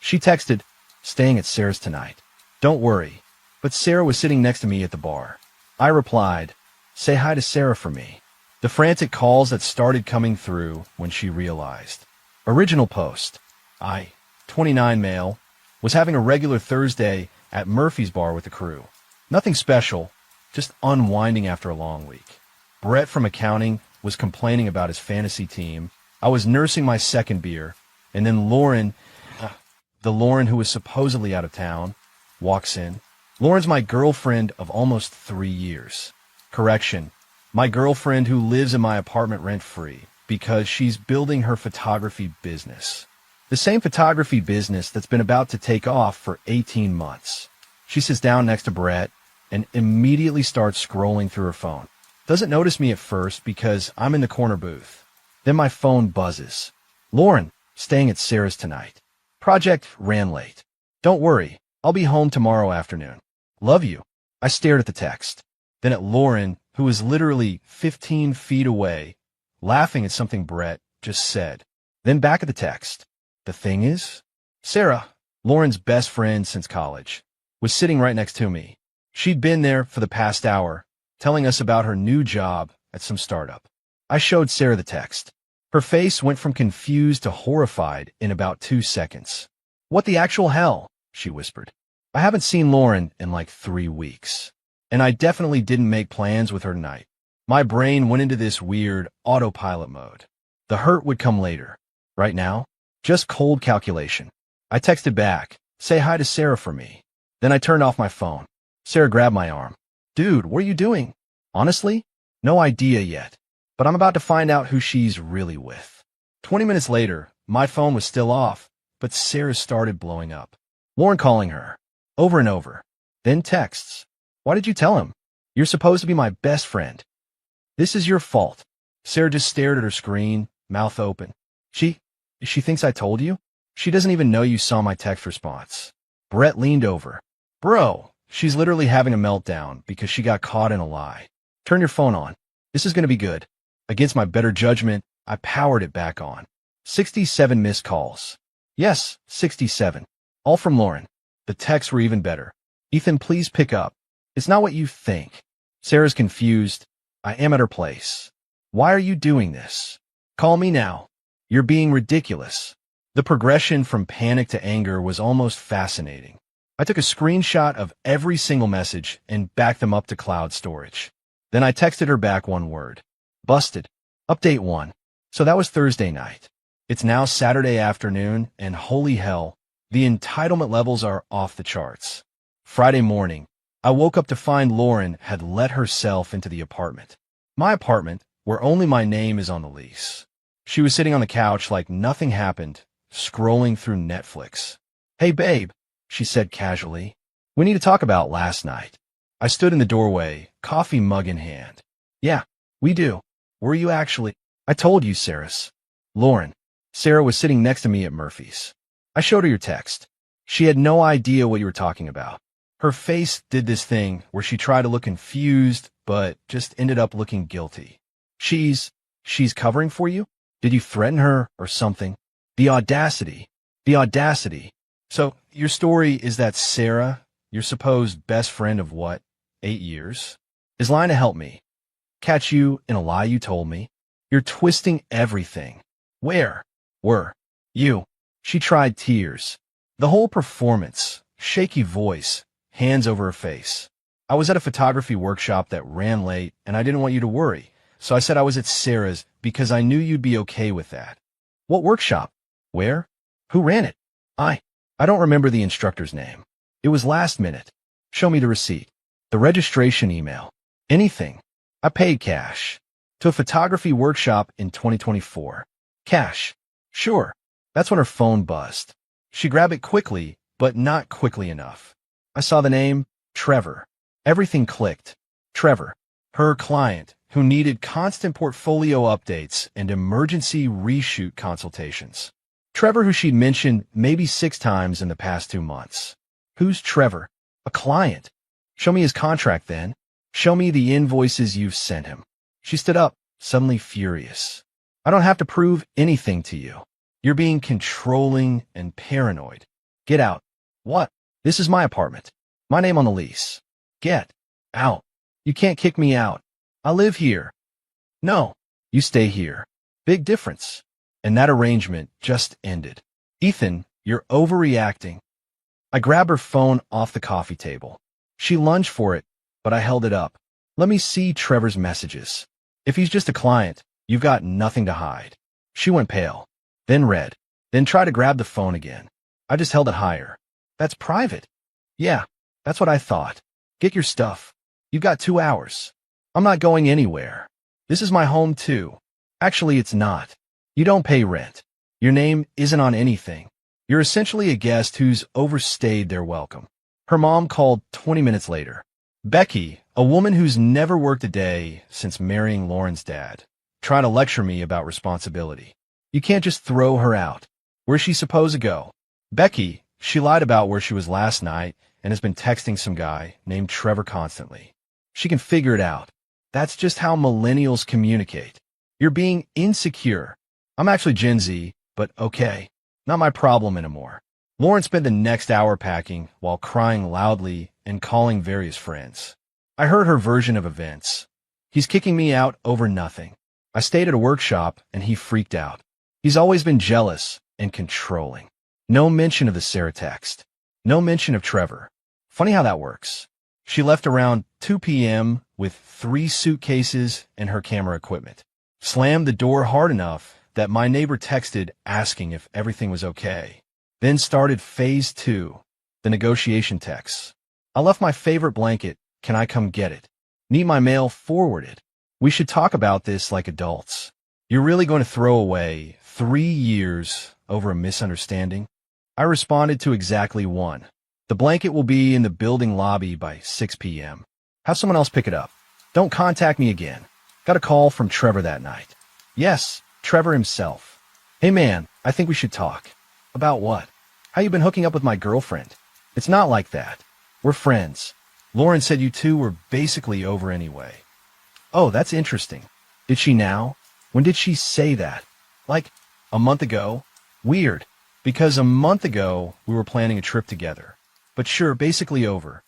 She texted, "Staying at Sarah's tonight. Don't worry." But Sarah was sitting next to me at the bar. I replied, "Say hi to Sarah for me." The frantic calls that started coming through when she realized. Original post. I, 29 male, was having a regular Thursday at Murphy's bar with the crew. Nothing special, just unwinding after a long week. Brett from accounting was complaining about his fantasy team. I was nursing my second beer, and then Lauren, the Lauren who was supposedly out of town, walks in. Lauren's my girlfriend of almost 3 years. Correction, my girlfriend who lives in my apartment rent-free because she's building her photography business. The same photography business that's been about to take off for 18 months. She sits down next to Brett and immediately starts scrolling through her phone. Doesn't notice me at first because I'm in the corner booth. Then my phone buzzes. "Lauren, staying at Sarah's tonight. Project ran late. Don't worry, I'll be home tomorrow afternoon. Love you." I stared at the text, then at Lauren, who was literally 15 feet away, laughing at something Brett just said. Then back at the text. The thing is, Sarah, Lauren's best friend since college, was sitting right next to me. She'd been there for the past hour, telling us about her new job at some startup. I showed Sarah the text. Her face went from confused to horrified in about 2 seconds. "What the actual hell?" she whispered. I haven't seen Lauren in like 3 weeks, and I definitely didn't make plans with her tonight. My brain went into this weird autopilot mode. The hurt would come later. Right now, just cold calculation. I texted back, "Say hi to Sarah for me." Then I turned off my phone. Sarah grabbed my arm. "Dude, what are you doing?" "Honestly, no idea yet, but I'm about to find out who she's really with." 20 minutes later, my phone was still off, but Sarah started blowing up. Lauren calling her, over and over. Then texts. "Why did you tell him? You're supposed to be my best friend." "This is your fault." Sarah just stared at her screen, mouth open. She thinks I told you? She doesn't even know you saw my text response." Brett leaned over. "Bro, she's literally having a meltdown because she got caught in a lie. Turn your phone on. This is going to be good." Against my better judgment, I powered it back on. 67 missed calls. Yes, 67. All from Lauren. The texts were even better. "Ethan, please pick up. It's not what you think." Sarah's confused. "I am at her place." "Why are you doing this? Call me now. You're being ridiculous." The progression from panic to anger was almost fascinating. I took a screenshot of every single message and backed them up to cloud storage. Then I texted her back one word. "Busted. Update 1. So that was Thursday night. It's now Saturday afternoon, and holy hell, the entitlement levels are off the charts. Friday morning, I woke up to find Lauren had let herself into the apartment. My apartment, where only my name is on the lease. She was sitting on the couch like nothing happened, scrolling through Netflix. "Hey babe," she said casually. "We need to talk about last night." I stood in the doorway, coffee mug in hand. "Yeah, we do. Were you actually?" "I told you, Sarah's." "Lauren." Sarah was sitting next to me at Murphy's. I showed her your text. She had no idea what you were talking about. Her face did this thing where she tried to look confused, but just ended up looking guilty. She's covering for you? Did you threaten her or something?" The audacity. So, your story is that Sarah, your supposed best friend of what, 8 years, is lying to help me. Catch you in a lie you told me. You're twisting everything. Where were you? She tried tears. The whole performance, shaky voice, hands over her face. "I was at a photography workshop that ran late, and I didn't want you to worry. So I said I was at Sarah's because I knew you'd be okay with that." "What workshop? Where? Who ran it?" I don't remember the instructor's name. It was last minute. Show me the receipt. The registration email. Anything. I paid cash. To a photography workshop in 2024. Cash. Sure. That's when her phone buzzed. She grabbed it quickly, but not quickly enough. I saw the name, Trevor. Everything clicked. Trevor. Her client, who needed constant portfolio updates and emergency reshoot consultations. Trevor, who she'd mentioned maybe 6 times in the past 2 months. Who's Trevor? A client. Show me his contract then. Show me the invoices you've sent him. She stood up, suddenly furious. "I don't have to prove anything to you. You're being controlling and paranoid. Get out. What? This is my apartment. My name on the lease. Get out. You can't kick me out. I live here. No. You stay here. Big difference. And that arrangement just ended. Ethan, you're overreacting. I grabbed her phone off the coffee table. She lunged for it, but I held it up. Let me see Trevor's messages. If he's just a client, you've got nothing to hide. She went pale, then red, then tried to grab the phone again. I just held it higher. That's private. Yeah, that's what I thought. Get your stuff. You've got 2 hours. I'm not going anywhere. This is my home too. Actually, it's not. You don't pay rent. Your name isn't on anything. You're essentially a guest who's overstayed their welcome. Her mom called 20 minutes later. Becky, a woman who's never worked a day since marrying Lauren's dad, trying to lecture me about responsibility. You can't just throw her out. Where's she supposed to go? Becky, she lied about where she was last night and has been texting some guy named Trevor constantly. She can figure it out. That's just how millennials communicate. You're being insecure. I'm actually Gen Z, but okay. Not my problem anymore. Lauren spent the next hour packing while crying loudly and calling various friends. I heard her version of events. He's kicking me out over nothing. I stayed at a workshop and he freaked out. He's always been jealous and controlling. No mention of the Sarah text. No mention of Trevor. Funny how that works. She left around 2 p.m. with 3 suitcases and her camera equipment. Slammed the door hard enough that my neighbor texted asking if everything was okay. Then started phase 2, the negotiation texts. I left my favorite blanket. Can I come get it? Need my mail forwarded. We should talk about this like adults. You're really going to throw away 3 years over a misunderstanding? I responded to exactly one. The blanket will be in the building lobby by 6 p.m. Have someone else pick it up. Don't contact me again. Got a call from Trevor that night. Yes, Trevor himself. Hey man, I think we should talk. About what? How you been hooking up with my girlfriend? It's not like that. We're friends. Lauren said you two were basically over anyway. Oh, that's interesting. Did she now? When did she say that? Like, a month ago? Weird, because a month ago we were planning a trip together. But sure, basically over.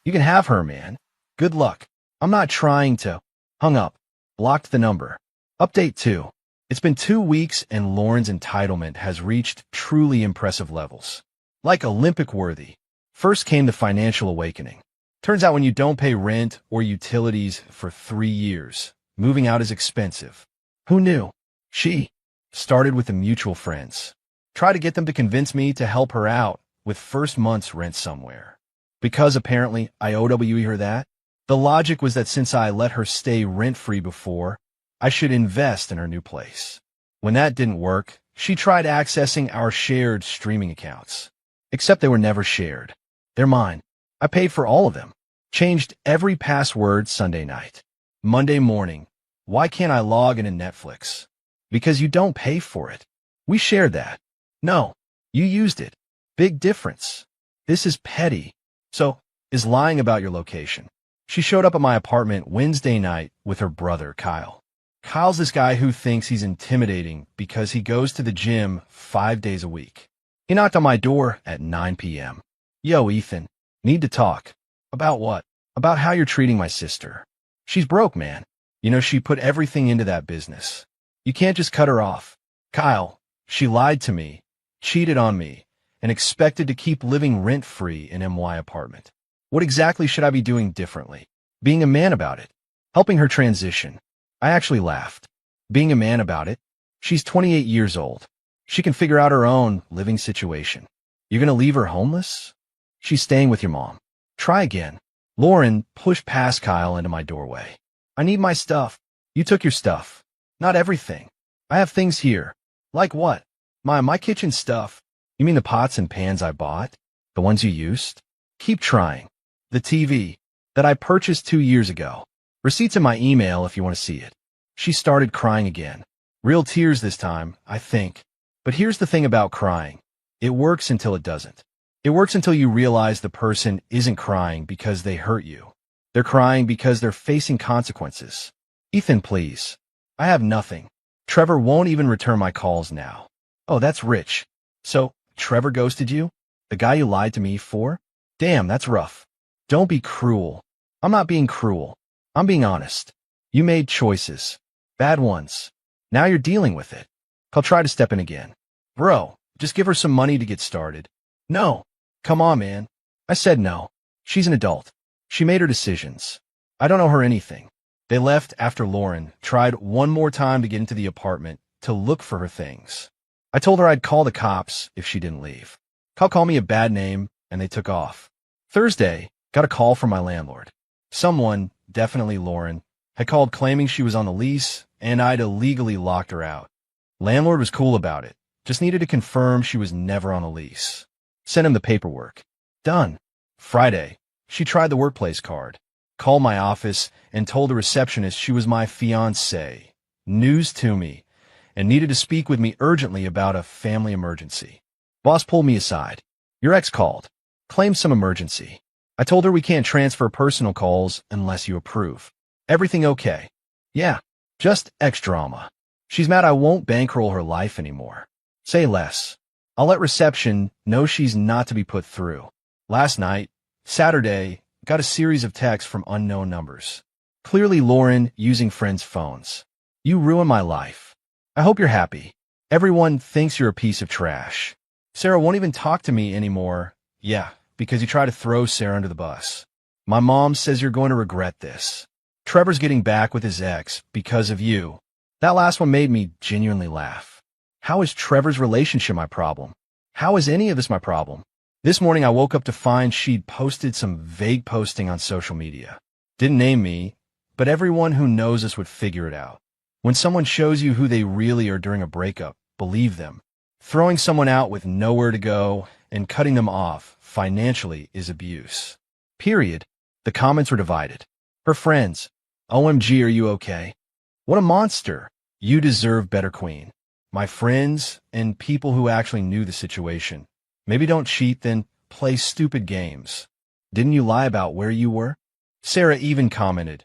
You can have her, man. Good luck. I'm not trying to. Hung up. Blocked the number. Update 2. It's been 2 weeks and Lauren's entitlement has reached truly impressive levels. Like Olympic worthy. First came the financial awakening. Turns out when you don't pay rent or utilities for 3 years, moving out is expensive. Who knew? She started with the mutual friends. Tried to get them to convince me to help her out with first month's rent somewhere. Because apparently I OWE her that. The logic was that since I let her stay rent-free before, I should invest in her new place. When that didn't work, she tried accessing our shared streaming accounts. Except they were never shared. They're mine. I paid for all of them. Changed every password Sunday night. Monday morning. Why can't I log into Netflix? Because you don't pay for it. We shared that. No, you used it. Big difference. This is petty. So, is lying about your location. She showed up at my apartment Wednesday night with her brother, Kyle. Kyle's this guy who thinks he's intimidating because he goes to the gym 5 days a week. He knocked on my door at 9 p.m. Yo, Ethan. Need to talk. About what? About how you're treating my sister. She's broke, man. You know, she put everything into that business. You can't just cut her off. Kyle, she lied to me, cheated on me, and expected to keep living rent-free in MY apartment. What exactly should I be doing differently? Being a man about it. Helping her transition. I actually laughed. Being a man about it? She's 28 years old. She can figure out her own living situation. You're gonna leave her homeless? She's staying with your mom. Try again. Lauren pushed past Kyle into my doorway. I need my stuff. You took your stuff. Not everything. I have things here. Like what? My kitchen stuff. You mean the pots and pans I bought? The ones you used? Keep trying. The TV that I purchased 2 years ago. Receipts in my email if you want to see it. She started crying again. Real tears this time, I think. But here's the thing about crying. It works until it doesn't. It works until you realize the person isn't crying because they hurt you. They're crying because they're facing consequences. Ethan, please. I have nothing. Trevor won't even return my calls now. Oh, that's rich. So, Trevor ghosted you? The guy you lied to me for? Damn, that's rough. Don't be cruel. I'm not being cruel. I'm being honest. You made choices. Bad ones. Now you're dealing with it. I'll try to step in again. Bro, just give her some money to get started. No. Come on, man. I said no. She's an adult. She made her decisions. I don't owe her anything. They left after Lauren tried one more time to get into the apartment to look for her things. I told her I'd call the cops if she didn't leave. They'll call me a bad name, and they took off. Thursday, got a call from my landlord. Someone, definitely Lauren, had called claiming she was on the lease, and I'd illegally locked her out. Landlord was cool about it, just needed to confirm she was never on a lease. Sent him the paperwork. Done. Friday, she tried the workplace card, called my office, and told the receptionist she was my fiancée. News to me, and needed to speak with me urgently about a family emergency. Boss pulled me aside. Your ex called. Claimed some emergency. I told her we can't transfer personal calls unless you approve. Everything okay? Yeah, just ex drama. She's mad I won't bankroll her life anymore. Say less. I'll let reception know she's not to be put through. Last night, Saturday, got a series of texts from unknown numbers. Clearly Lauren using friends' phones. You ruined my life. I hope you're happy. Everyone thinks you're a piece of trash. Sarah won't even talk to me anymore. Yeah, because you try to throw Sarah under the bus. My mom says you're going to regret this. Trevor's getting back with his ex because of you. That last one made me genuinely laugh. How is Trevor's relationship my problem? How is any of this my problem? This morning I woke up to find she'd posted some vague posting on social media. Didn't name me, but everyone who knows us would figure it out. When someone shows you who they really are during a breakup, believe them. Throwing someone out with nowhere to go and cutting them off financially is abuse. Period. The comments were divided. Her friends. OMG, are you okay? What a monster. You deserve better, queen. My friends and people who actually knew the situation. Maybe don't cheat, then play stupid games. Didn't you lie about where you were? Sarah even commented,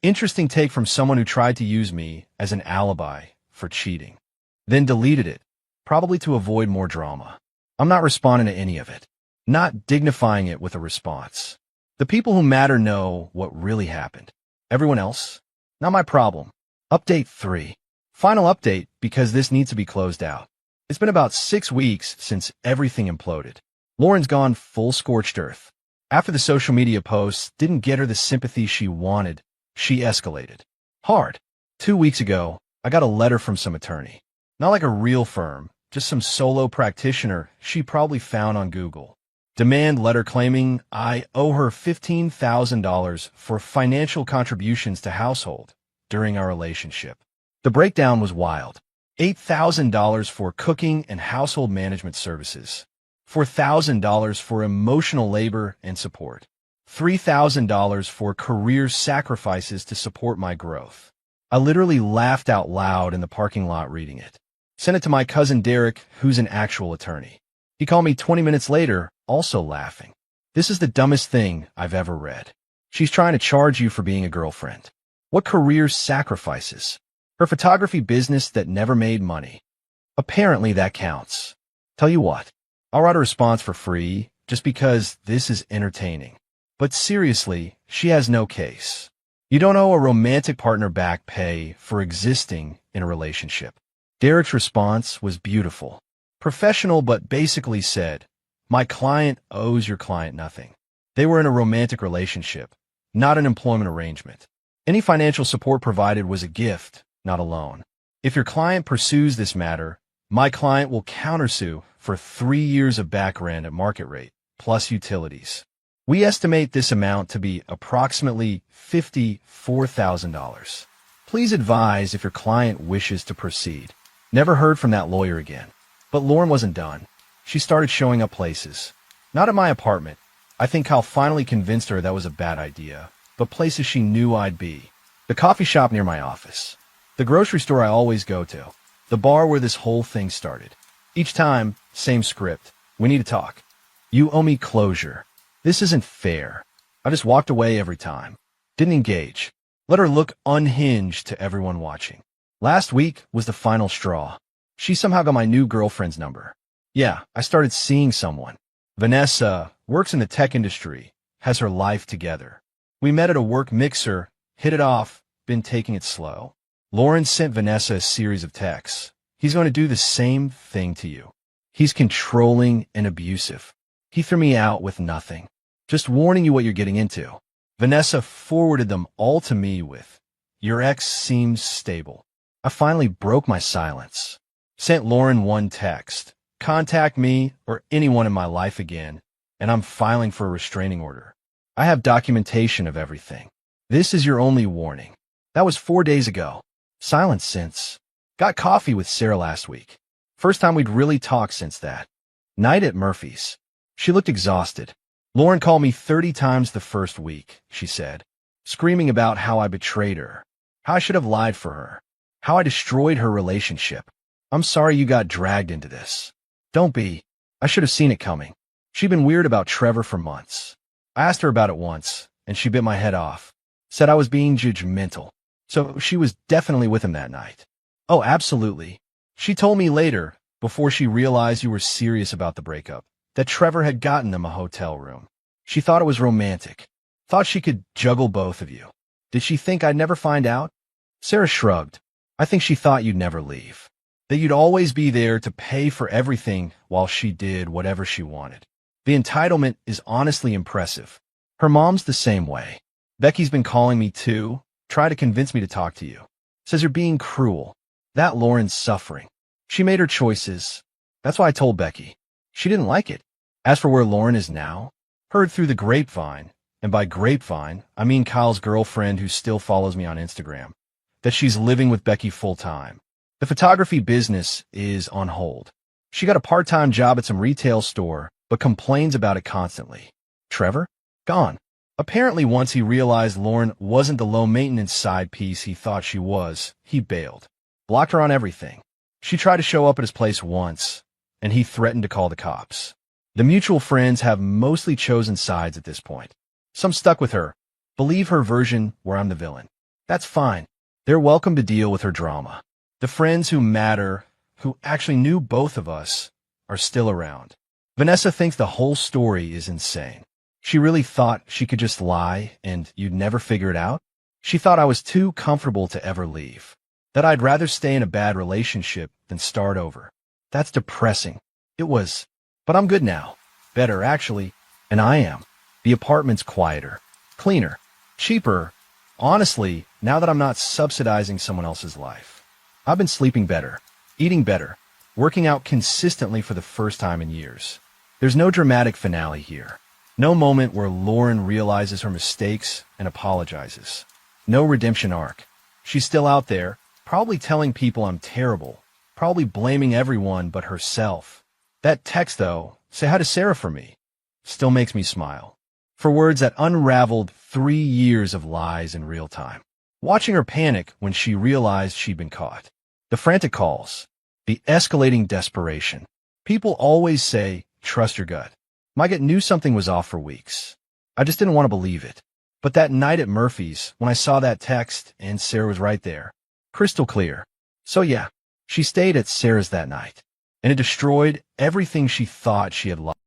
interesting take from someone who tried to use me as an alibi for cheating. Then deleted it, probably to avoid more drama. I'm not responding to any of it. Not dignifying it with a response. The people who matter know what really happened. Everyone else? Not my problem. Update 3. Final update because this needs to be closed out. It's been about 6 weeks since everything imploded. Lauren's gone full scorched earth. After the social media posts didn't get her the sympathy she wanted, she escalated. Hard. 2 weeks ago, I got a letter from some attorney. Not like a real firm, just some solo practitioner she probably found on Google. Demand letter claiming I owe her $15,000 for financial contributions to household during our relationship. The breakdown was wild. $8,000 for cooking and household management services. $4,000 for emotional labor and support. $3,000 for career sacrifices to support my growth. I literally laughed out loud in the parking lot reading it. Sent it to my cousin Derek, who's an actual attorney. He called me 20 minutes later, also laughing. This is the dumbest thing I've ever read. She's trying to charge you for being a girlfriend. What career sacrifices? Her photography business that never made money. Apparently that counts. Tell you what, I'll write a response for free just because this is entertaining. But seriously, she has no case. You don't owe a romantic partner back pay for existing in a relationship. Derek's response was beautiful. Professional, but basically said, my client owes your client nothing. They were in a romantic relationship, not an employment arrangement. Any financial support provided was a gift, not a loan. If your client pursues this matter, my client will countersue for 3 years of back rent at market rate, plus utilities. We estimate this amount to be approximately $54,000. Please advise if your client wishes to proceed. Never heard from that lawyer again. But Lauren wasn't done. She started showing up places. Not at my apartment. I think Kyle finally convinced her that was a bad idea, but places she knew I'd be. The coffee shop near my office. The grocery store I always go to. The bar where this whole thing started. Each time, same script. We need to talk. You owe me closure. This isn't fair. I just walked away every time. Didn't engage. Let her look unhinged to everyone watching. Last week was the final straw. She somehow got my new girlfriend's number. Yeah, I started seeing someone. Vanessa works in the tech industry, has her life together. We met at a work mixer, hit it off, been taking it slow. Lauren sent Vanessa a series of texts. He's going to do the same thing to you. He's controlling and abusive. He threw me out with nothing. Just warning you what you're getting into. Vanessa forwarded them all to me with, "Your ex seems stable." I finally broke my silence. Sent Lauren one text. "Contact me or anyone in my life again, and I'm filing for a restraining order. I have documentation of everything. This is your only warning." That was 4 days ago. Silence since. Got coffee with Sarah last week. First time we'd really talked since that. Night at Murphy's. She looked exhausted. "Lauren called me 30 times the first week," she said, screaming about how I betrayed her, how I should have lied for her, how I destroyed her relationship. "I'm sorry you got dragged into this." "Don't be. I should have seen it coming." She'd been weird about Trevor for months. I asked her about it once, and she bit my head off. Said I was being judgmental. So she was definitely with him that night. "Oh, absolutely." She told me later, before she realized you were serious about the breakup, that Trevor had gotten them a hotel room. She thought it was romantic. Thought she could juggle both of you. Did she think I'd never find out? Sarah shrugged. "I think she thought you'd never leave. That you'd always be there to pay for everything while she did whatever she wanted. The entitlement is honestly impressive. Her mom's the same way. Becky's been calling me too, try to convince me to talk to you. Says you're being cruel. That Lauren's suffering. She made her choices. That's why I told Becky. She didn't like it. As for where Lauren is now, heard through the grapevine, and by grapevine, I mean Kyle's girlfriend who still follows me on Instagram, that she's living with Becky full-time. The photography business is on hold. She got a part-time job at some retail store, but complains about it constantly. Trevor? Gone. Apparently once he realized Lauren wasn't the low-maintenance side piece he thought she was, he bailed. Blocked her on everything. She tried to show up at his place once, and he threatened to call the cops. The mutual friends have mostly chosen sides at this point. Some stuck with her, believe her version where I'm the villain. That's fine. They're welcome to deal with her drama. The friends who matter, who actually knew both of us, are still around. Vanessa thinks the whole story is insane. She really thought she could just lie and you'd never figure it out? She thought I was too comfortable to ever leave. That I'd rather stay in a bad relationship than start over. That's depressing. It was. But I'm good now. Better, actually. And I am. The apartment's quieter, cleaner, cheaper. Honestly, now that I'm not subsidizing someone else's life. I've been sleeping better, eating better, working out consistently for the first time in years. There's no dramatic finale here. No moment where Lauren realizes her mistakes and apologizes. No redemption arc. She's still out there, probably telling people I'm terrible, probably blaming everyone but herself. That text, though, "Say hi to Sarah for me," still makes me smile. For words that unraveled 3 years of lies in real time. Watching her panic when she realized she'd been caught. The frantic calls. The escalating desperation. People always say, trust your gut. My gut knew something was off for weeks. I just didn't want to believe it. But that night at Murphy's, when I saw that text, and Sarah was right there. Crystal clear. So yeah, she stayed at Sarah's that night. And it destroyed everything she thought she had lost.